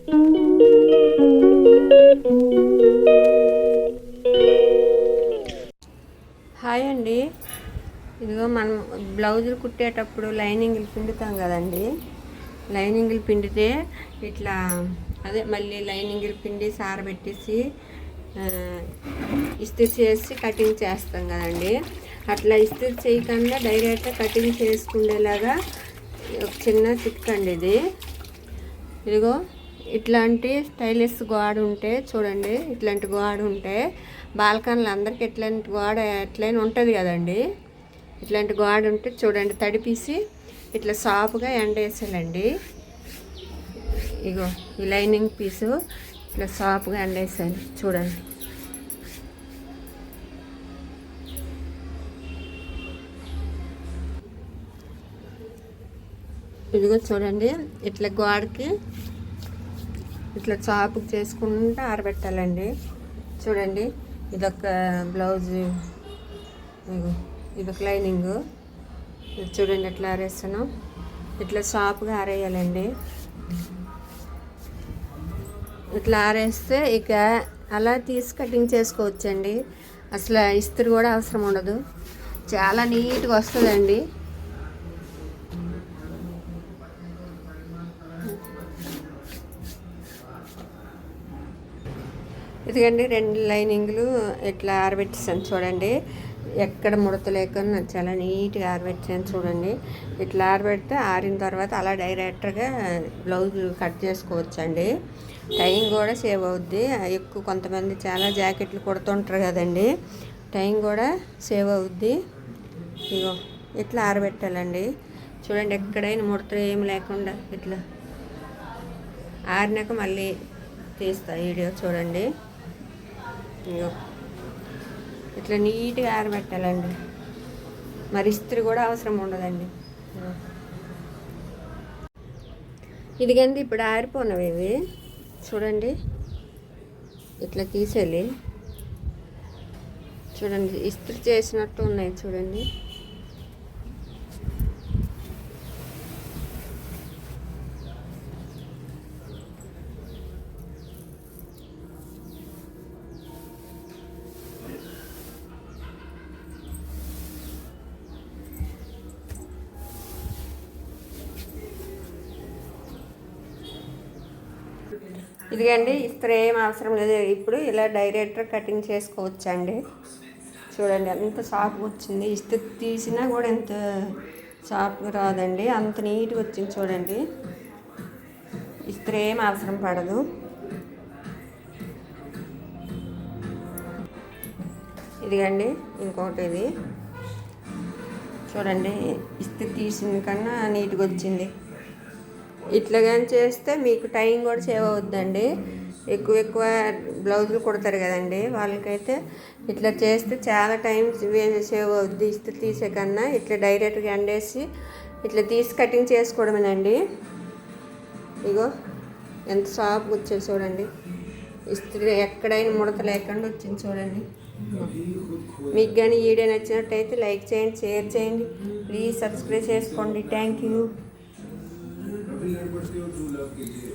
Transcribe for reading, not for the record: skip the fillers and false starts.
Hi అండి. ఇదిగో మనం బ్లౌజులు కుట్టేటప్పుడు లైనింగ్లు పిండుతాం కదండి. లైనింగ్లు పిండితే ఇట్లా మళ్ళీ లైనింగ్లు పిండి సారబెట్టేసి ఇస్త్రీ చేసి కటింగ్ చేస్తాం కదండి. అట్లా ఇస్త్రీ చేయకుండా డైరెక్ట్గా కటింగ్ చేసుకునేలాగా ఒక చిన్న చిక్ అండి ఇది. ఇదిగో ఇట్లాంటి స్టైలిష్ గోడ ఉంటే చూడండి, ఇట్లాంటి గోడ ఉంటే బాల్కనీలు అందరికీ ఇట్లాంటి గోడ ఎట్లయినా ఉంటుంది కదండి. ఇట్లాంటి గోడ ఉంటే చూడండి, తడిపేసి ఇట్లా సాఫ్గా ఎండేసాలండి. ఇగో ఈ లైనింగ్ పీసు ఇట్లా సాఫ్గా ఎండేసాను చూడండి. ఇదిగో చూడండి, ఇట్లా గోడకి ఇట్లా చాపు చేసుకుంటూ ఆరబెట్టాలండి. చూడండి, ఇదొక బ్లౌజు, ఇదొక లైనింగు. ఇది చూడండి ఎట్లా ఆరేస్తాను. ఇట్లా సాపుగా ఆరేయాలండి. ఇట్లా ఆరేస్తే ఇక అలా తీసి కటింగ్ చేసుకోవచ్చండి. అసలు ఇస్త్రీ కూడా అవసరం ఉండదు, చాలా నీట్గా వస్తుందండి. ఇదిగండి 2 లైనింగ్లు ఇట్లా ఆరబెట్టేసాను చూడండి. ఎక్కడ ముడత లేకుండా చాలా నీట్గా ఆరబెట్టాను చూడండి. ఇట్లా ఆరబెడితే ఆరిన తర్వాత అలా డైరెక్ట్గా బ్లౌజ్ కట్ చేసుకోవచ్చండి. టైం కూడా సేవ్ అవుద్ది. ఎక్కువ కొంతమంది చాలా జాకెట్లు కుడుతుంటారు కదండి, టైం కూడా సేవ్ అవుద్ది. ఇగో ఇట్లా ఆరబెట్టాలండి. చూడండి, ఎక్కడైనా ముడతలు ఏమి లేకుండా ఇట్లా ఆరినాక మళ్ళీ తీస్తా వీడియో చూడండి. ఇగో ఇట్లా నీట్గా ఆరబెట్టాలండి, మరి ఇస్త్రీ కూడా అవసరం ఉండదండి. ఇదిగండి ఇప్పుడు ఆరిపోయినవి ఇవి చూడండి. ఇట్లా తీసేయాలి. చూడండి ఇస్త్రీ చేసినట్టు ఉన్నాయి చూడండి. ఇదిగండి ఇస్త్రీ ఏం అవసరం లేదు. ఇప్పుడు ఇలా డైరెక్ట్గా కటింగ్ చేసుకోవచ్చండి. చూడండి ఎంత సాఫ్ట్గా వచ్చింది. ఇస్త్రీ తీసినా కూడా ఎంత సాఫ్ట్గా రాదండి, అంత నీట్గా వచ్చింది చూడండి. ఇస్త్రీ ఏం అవసరం పడదు. ఇదిగండి ఇంకోటి ఇది చూడండి, ఇస్త్రీ తీసిన కన్నా నీట్గా వచ్చింది. ఇట్లా కానీ చేస్తే మీకు టైం కూడా సేవ్ అవుద్దండి. ఎక్కువ బ్లౌజులు కుడతారు కదండి, వాళ్ళకైతే ఇట్లా చేస్తే చాలా టైం సేవ్ అవుద్ది. ఇస్త్రీ తీసే కన్నా ఇట్లా డైరెక్ట్గా ఎండేసి ఇట్లా తీసి కటింగ్ చేసుకోవడమేనండి. ఇగో ఎంత సాఫ్ట్గా వచ్చేది చూడండి. ఇస్త్రీ ఎక్కడైనా ముడత లేకుండా వచ్చింది చూడండి. మీకు కానీ ఈ వీడియో నచ్చినట్టయితే లైక్ చేయండి, షేర్ చేయండి, ప్లీజ్ సబ్స్క్రైబ్ చేసుకోండి. Thank you. University of true love के लिए